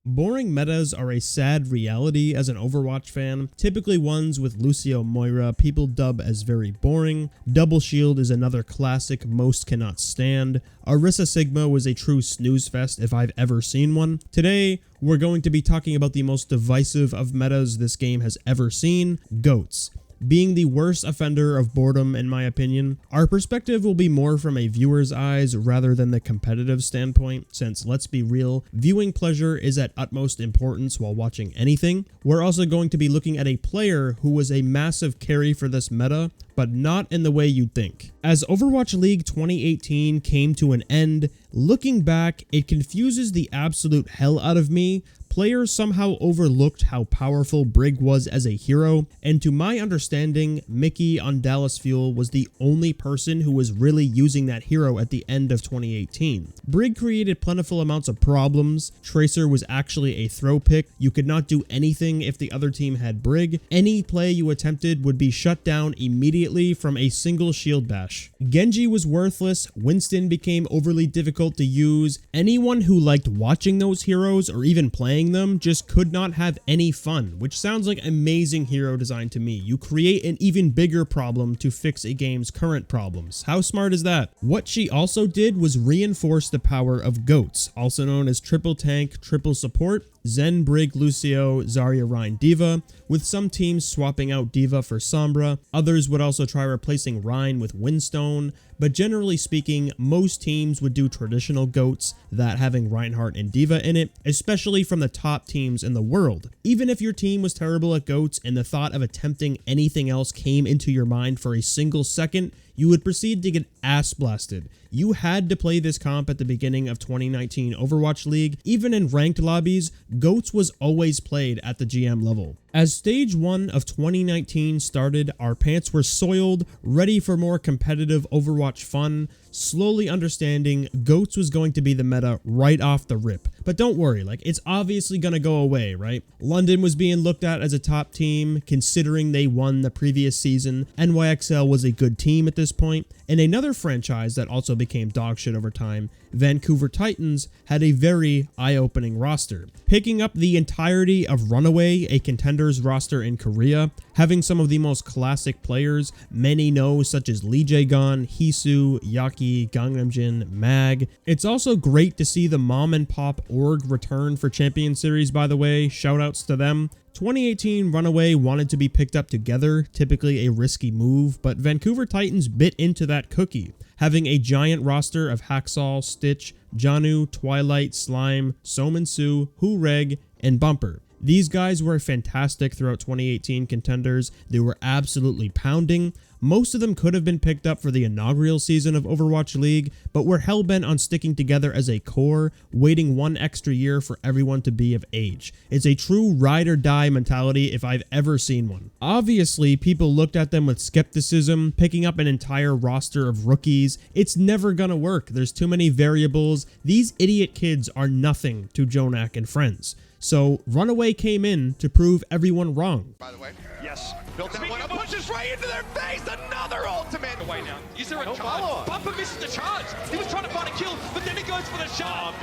Boring metas are a sad reality as an Overwatch fan, typically ones with Lucio Moira people dub as very boring. Double Shield is another classic most cannot stand. Orisa Sigma was a true snooze fest if I've ever seen one. Today, we're going to be talking about the most divisive of metas this game has ever seen, GOATs. Being the worst offender of boredom in my opinion. Our perspective will be more from a viewer's eyes rather than the competitive standpoint, since let's be real, viewing pleasure is at utmost importance while watching anything. We're also going to be looking at a player who was a massive carry for this meta, but not in the way you'd think. As Overwatch League 2018 came to an end, looking back, it confuses the absolute hell out of me. Players somehow overlooked how powerful Brig was as a hero, and to my understanding, Mickey on Dallas Fuel was the only person who was really using that hero at the end of 2018. Brig created plentiful amounts of problems. Tracer was actually a throw pick. You could not do anything if the other team had Brig. Any play you attempted would be shut down immediately from a single shield bash. Genji was worthless. Winston became overly difficult to use. Anyone who liked watching those heroes or even playing them just could not have any fun, which sounds like amazing hero design to me. You create an even bigger problem to fix a game's current problems. How smart is that? What she also did was reinforce the power of GOATs, also known as triple tank, triple support, Zen, Brig, Lucio, Zarya, Rein, Diva, with some teams swapping out Diva for Sombra. Others would also try replacing Rein with Windstone, but generally speaking, most teams would do traditional GOATs, that having Reinhardt and Diva in it, especially from the top teams in the world. Even if your team was terrible at GOATs and the thought of attempting anything else came into your mind for a single second, you would proceed to get ass blasted. You had to play this comp at the beginning of 2019 Overwatch League. Even in ranked lobbies, GOATs was always played at the GM level. As stage 1 of 2019 started, our pants were soiled, ready for more competitive Overwatch fun, slowly understanding GOATs was going to be the meta right off the rip. But don't worry, it's obviously gonna go away, right? London was being looked at as a top team, considering they won the previous season. NYXL was a good team at this point, and another franchise that also became dogshit over time, Vancouver Titans, had a very eye-opening roster. Picking up the entirety of Runaway, a contenders roster in Korea, having some of the most classic players many know, such as Lee Jae-gon, Hisu, Yaki, Gangnam Jin, Mag. It's also great to see the mom and pop org return for Champion Series, by the way. Shoutouts to them. 2018 Runaway wanted to be picked up together, typically a risky move, but Vancouver Titans bit into that cookie, having a giant roster of Hacksaw, Stitch, Janu, Twilight, Slime, Sominsu, Hureg, and Bumper. These guys were fantastic throughout 2018 contenders. They were absolutely pounding. Most of them could have been picked up for the inaugural season of Overwatch League, but were hellbent on sticking together as a core, waiting one extra year for everyone to be of age. It's a true ride or die mentality if I've ever seen one. Obviously, people looked at them with skepticism, picking up an entire roster of rookies. It's never gonna work. There's too many variables. These idiot kids are nothing to Jonak and friends. So Runaway came in to prove everyone wrong. By the way, yes, built in one, pushes right into their face, another ultimate. Away now. Is there a charge? Bumper misses the charge. He was trying to find a kill, but then he goes for the shot.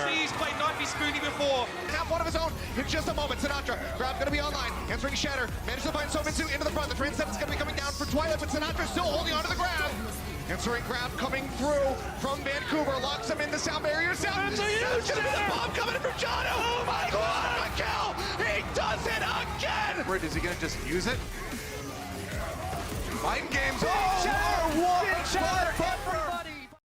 See, he's played Knifey Spoony before. Have one of his own in just a moment. Sinatra, grab gonna be online, answering Shatter, manages to find Sominsu into the front. The Transcendent's gonna be coming down for Twilight, but Sinatra still holding onto the grab. Answering grab coming through from Vancouver, locks him in the sound barrier. Sound, it's gonna be the bomb coming in from Janu. Oh my God, a kill! He does it again! Where is he gonna just use it? Mind games.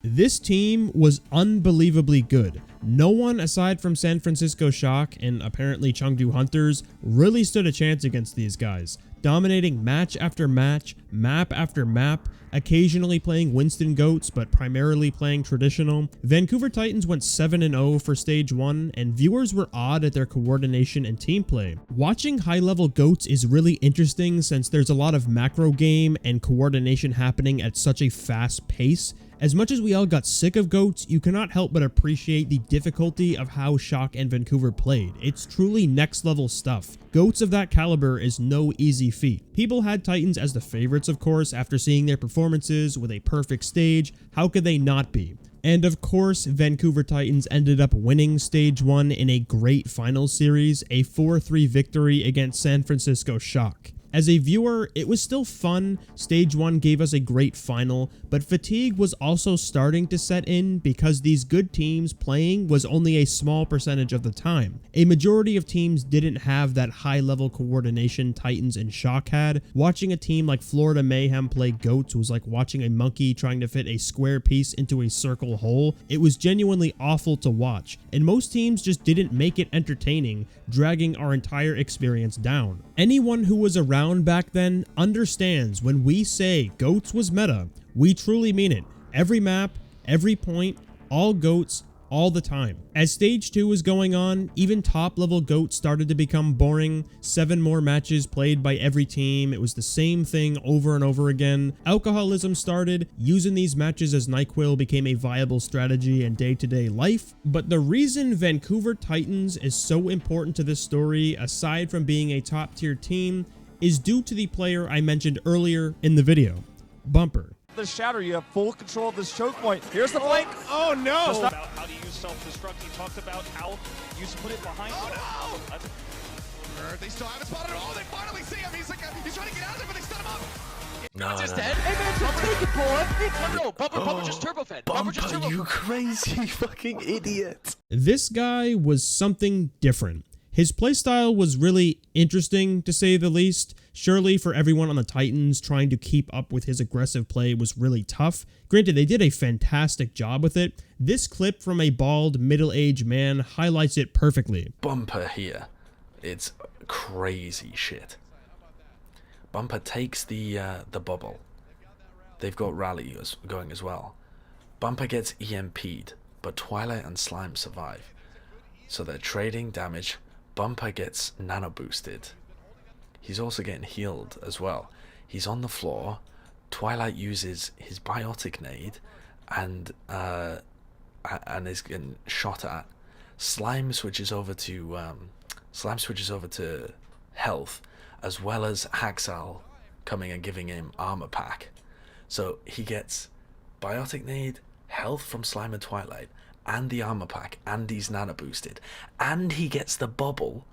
This team was unbelievably good. No one aside from San Francisco Shock and apparently Chengdu Hunters really stood a chance against these guys, dominating match after match, map after map, occasionally playing Winston GOATs, but primarily playing traditional. Vancouver Titans went 7-0 for stage 1, and viewers were awed at their coordination and team play. Watching high-level GOATs is really interesting since there's a lot of macro game and coordination happening at such a fast pace. As much as we all got sick of GOATs, you cannot help but appreciate the difficulty of how Shock and Vancouver played. It's truly next level stuff. GOATs of that caliber is no easy feat. People had Titans as the favorites, of course, after seeing their performances with a perfect stage. How could they not be? And of course, Vancouver Titans ended up winning Stage 1 in a great final series, a 4-3 victory against San Francisco Shock. As a viewer, it was still fun. Stage 1 gave us a great final, but fatigue was also starting to set in because these good teams playing was only a small percentage of the time. A majority of teams didn't have that high-level coordination Titans and Shock had. Watching a team like Florida Mayhem play Goats was like watching a monkey trying to fit a square piece into a circle hole. It was genuinely awful to watch, and most teams just didn't make it entertaining, dragging our entire experience down. Anyone who was around back then understands when we say Goats was meta, we truly mean it. Every map, every point, all Goats, all the time. As Stage 2 was going on, even top level Goats started to become boring. 7 more matches played by every team. It was the same thing over and over again. Alcoholism started. Using these matches as NyQuil became a viable strategy in day-to-day life. But the reason Vancouver Titans is so important to this story, aside from being a top tier team, is due to the player I mentioned earlier in the video, Bumper. The shatter, you have full control of this choke point. Here's the flank. Oh no! About how to use self-destruct. He talked about how you should put it behind. Oh no! They still haven't spotted him. Oh, they finally see him. He's trying to get out of there, but they stun him up. Just dead. Hey man, just take it, boy. No, Bumper just turbo fed. Bumper just turbo. You crazy fucking idiot. This guy was something different. His playstyle was really interesting, to say the least. Surely for everyone on the Titans, trying to keep up with his aggressive play was really tough. Granted, they did a fantastic job with it. This clip from a bald, middle-aged man highlights it perfectly. Bumper here. It's crazy shit. Bumper takes the bubble. They've got Rally going as well. Bumper gets EMP'd, but Twilight and Slime survive. So they're trading damage. Bumper gets nano boosted. He's also getting healed as well. He's on the floor. Twilight uses his biotic nade and is getting shot at. Slime switches over to health, as well as Haxal coming and giving him armor pack. So he gets biotic nade, health from Slime and Twilight, and the armor pack, and he's nano boosted, and he gets the bubble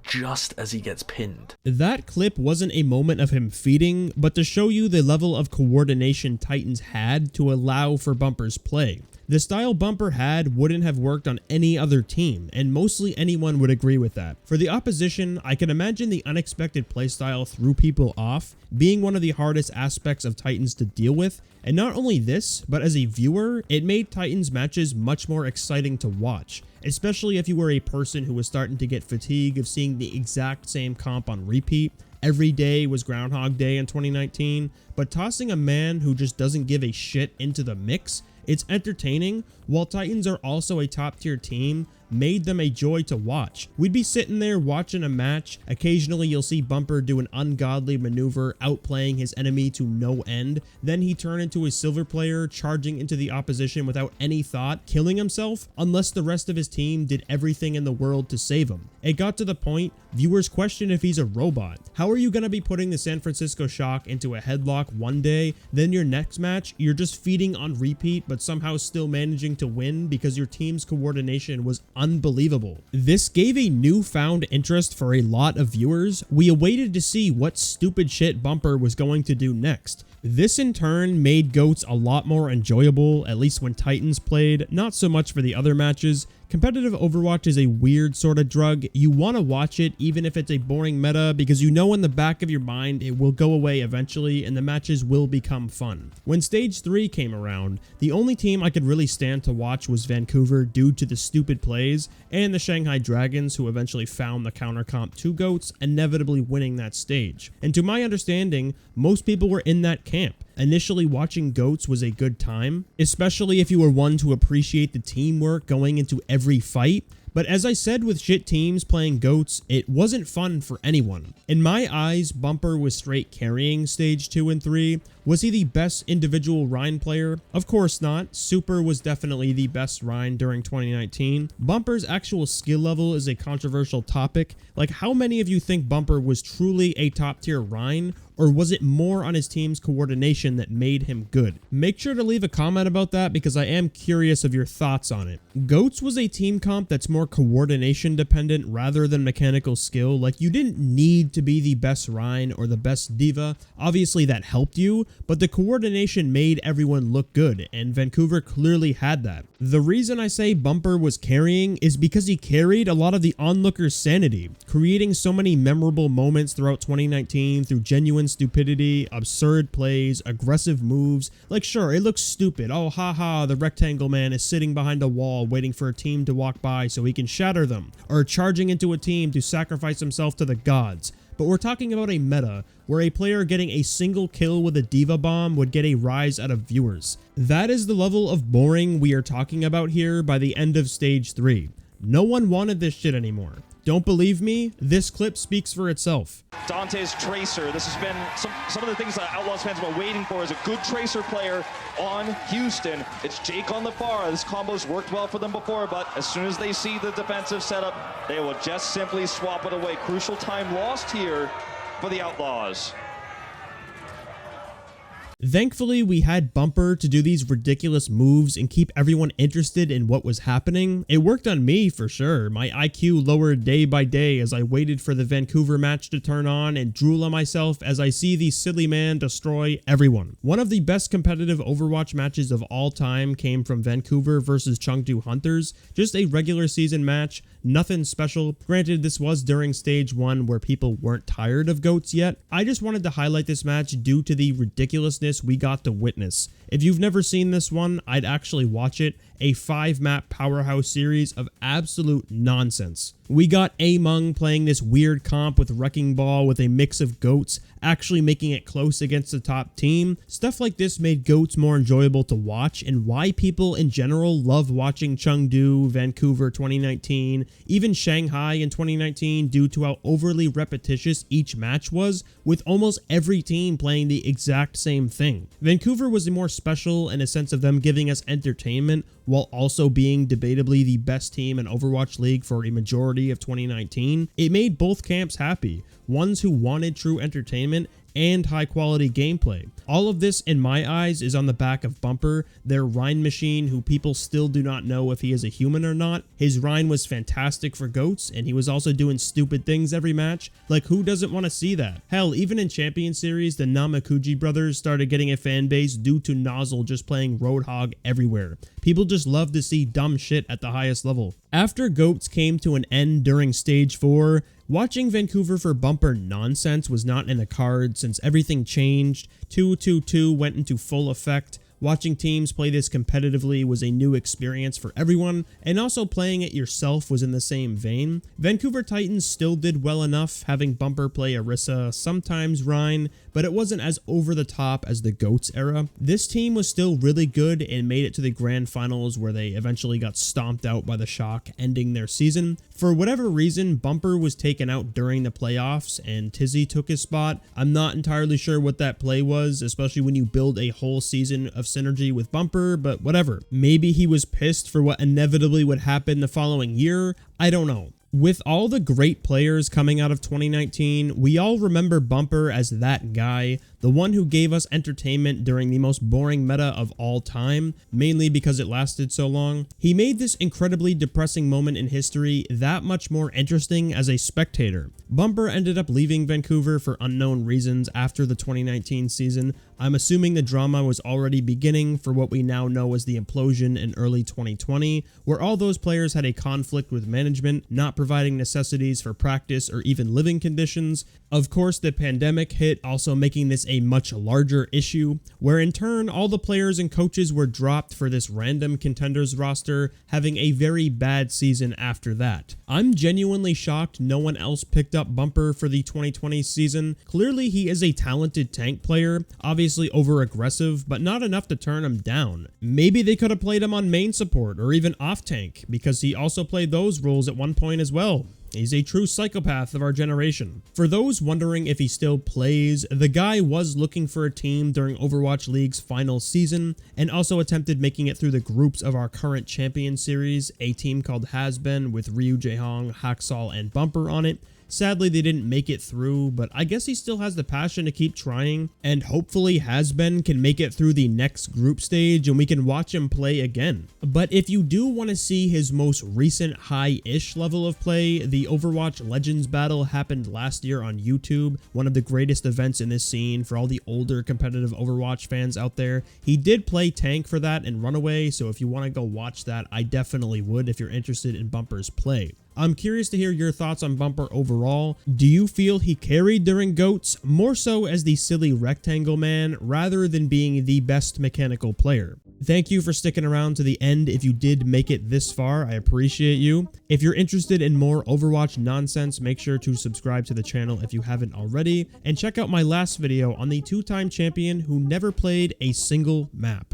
just as he gets pinned. That clip wasn't a moment of him feeding, but to show you the level of coordination Titans had to allow for Bumper's play. The style Bumper had wouldn't have worked on any other team, and mostly anyone would agree with that. For the opposition, I can imagine the unexpected playstyle threw people off, being one of the hardest aspects of Titans to deal with. And not only this, but as a viewer, it made Titans matches much more exciting to watch, especially if you were a person who was starting to get fatigue of seeing the exact same comp on repeat. Every day was Groundhog Day in 2019, but tossing a man who just doesn't give a shit into the mix, it's entertaining, while Titans are also a top tier team, made them a joy to watch. We'd be sitting there watching a match. Occasionally you'll see Bumper do an ungodly maneuver, outplaying his enemy to no end. Then he turn into a silver player, charging into the opposition without any thought, killing himself, unless the rest of his team did everything in the world to save him. It got to the point viewers question if he's a robot. How are you going to be putting the San Francisco Shock into a headlock one day, then your next match you're just feeding on repeat but somehow still managing to win because your team's coordination was unbelievable? This gave a newfound interest for a lot of viewers. We awaited to see what stupid shit Bumper was going to do next. This in turn made Goats a lot more enjoyable, at least when Titans played, not so much for the other matches. Competitive Overwatch is a weird sort of drug. You want to watch it even if it's a boring meta because you know in the back of your mind it will go away eventually and the matches will become fun. When Stage 3 came around, the only team I could really stand to watch was Vancouver due to the stupid plays, and the Shanghai Dragons, who eventually found the counter comp to Goats, inevitably winning that stage. And to my understanding, most people were in that camp. Initially watching Goats was a good time, especially if you were one to appreciate the teamwork going into every fight. But as I said with shit teams playing Goats, it wasn't fun for anyone. In my eyes, Bumper was straight carrying Stage 2 and 3, Was he the best individual Rein player? Of course not. Super was definitely the best Rein during 2019. Bumper's actual skill level is a controversial topic. Like, how many of you think Bumper was truly a top tier Rein? Or was it more on his team's coordination that made him good? Make sure to leave a comment about that because I am curious of your thoughts on it. Goats was a team comp that's more coordination dependent rather than mechanical skill. Like, you didn't need to be the best Rein or the best Diva. Obviously that helped you, but the coordination made everyone look good, and Vancouver clearly had that. The reason I say Bumper was carrying is because he carried a lot of the onlookers' sanity, creating so many memorable moments throughout 2019 through genuine stupidity, absurd plays, aggressive moves. Like, sure, it looks stupid. Oh, haha, the rectangle man is sitting behind a wall waiting for a team to walk by so he can shatter them, or charging into a team to sacrifice himself to the gods. But we're talking about a meta where a player getting a single kill with a Diva Bomb would get a rise out of viewers. That is the level of boring we are talking about here by the end of Stage 3. No one wanted this shit anymore. Don't believe me? This clip speaks for itself. Dante's Tracer. This has been some of the things that Outlaws fans have been waiting for is a good Tracer player on Houston. It's Jake on the far. This combo's worked well for them before, but as soon as they see the defensive setup, they will just simply swap it away. Crucial time lost here for the Outlaws. Thankfully, we had Bumper to do these ridiculous moves and keep everyone interested in what was happening. It worked on me for sure. My IQ lowered day by day as I waited for the Vancouver match to turn on and drool on myself as I see the silly man destroy everyone. One of the best competitive Overwatch matches of all time came from Vancouver versus Chengdu Hunters. Just a regular season match, nothing special. Granted, this was during Stage 1 where people weren't tired of goats yet. I just wanted to highlight this match due to the ridiculousness we got to witness. If you've never seen this one, I'd actually watch it. A 5-map powerhouse series of absolute nonsense. We got Among playing this weird comp with Wrecking Ball with a mix of goats, actually making it close against the top team. Stuff like this made goats more enjoyable to watch, and why people in general love watching Chengdu, Vancouver 2019, even Shanghai in 2019 due to how overly repetitious each match was, with almost every team playing the exact same thing. Vancouver was more special in a sense of them giving us entertainment while also being debatably the best team in Overwatch League for a majority of 2019. It made both camps happy, ones who wanted true entertainment and high quality gameplay. All of this in my eyes is on the back of Bumper, their Rein machine who people still do not know if he is a human or not. His Rein was fantastic for goats, and he was also doing stupid things every match. Like, who doesn't want to see that? Hell, even in Champion Series, the Namakuji brothers started getting a fan base due to Nozzle just playing Roadhog everywhere. People just love to see dumb shit at the highest level. After goats came to an end during Stage 4, watching Vancouver for Bumper nonsense was not in the cards since everything changed. 2-2-2 went into full effect. Watching teams play this competitively was a new experience for everyone, and also playing it yourself was in the same vein. Vancouver Titans still did well enough, having Bumper play Orisa, sometimes Rein, but it wasn't as over the top as the GOATS era. This team was still really good and made it to the grand finals where they eventually got stomped out by the Shock, ending their season. For whatever reason, Bumper was taken out during the playoffs and Tizzy took his spot. I'm not entirely sure what that play was, especially when you build a whole season of synergy with Bumper, but whatever. Maybe he was pissed for what inevitably would happen the following year. I don't know. With all the great players coming out of 2019, we all remember Bumper as that guy, the one who gave us entertainment during the most boring meta of all time, mainly because it lasted so long. He made this incredibly depressing moment in history that much more interesting as a spectator. Bumper ended up leaving Vancouver for unknown reasons after the 2019 season. I'm assuming the drama was already beginning for what we now know as the implosion in early 2020, where all those players had a conflict with management, not providing necessities for practice or even living conditions. Of course, the pandemic hit, also making this a much larger issue, where in turn all the players and coaches were dropped for this random contenders roster, having a very bad season after that. I'm genuinely shocked no one else picked up Bumper for the 2020 season. Clearly he is a talented tank player, obviously over aggressive, but not enough to turn him down. Maybe they could have played him on main support or even off tank, because he also played those roles at one point as well. He's a true psychopath of our generation. For those wondering if he still plays, the guy was looking for a team during Overwatch League's final season, and also attempted making it through the groups of our current champion series, a team called Hasbeen with Ryu Jaehong, Haksal, and Bumper on it. Sadly, they didn't make it through, but I guess he still has the passion to keep trying, and hopefully Hasbeen can make it through the next group stage and we can watch him play again. But if you do want to see his most recent high-ish level of play, the Overwatch Legends battle happened last year on YouTube, one of the greatest events in this scene for all the older competitive Overwatch fans out there. He did play tank for that and runaway, so if you want to go watch that, I definitely would if you're interested in Bumper's play. I'm curious to hear your thoughts on Bumper overall. Do you feel he carried during GOATS, more so as the silly rectangle man rather than being the best mechanical player? Thank you for sticking around to the end if you did make it this far, I appreciate you. If you're interested in more Overwatch nonsense, make sure to subscribe to the channel if you haven't already, and check out my last video on the two-time champion who never played a single map.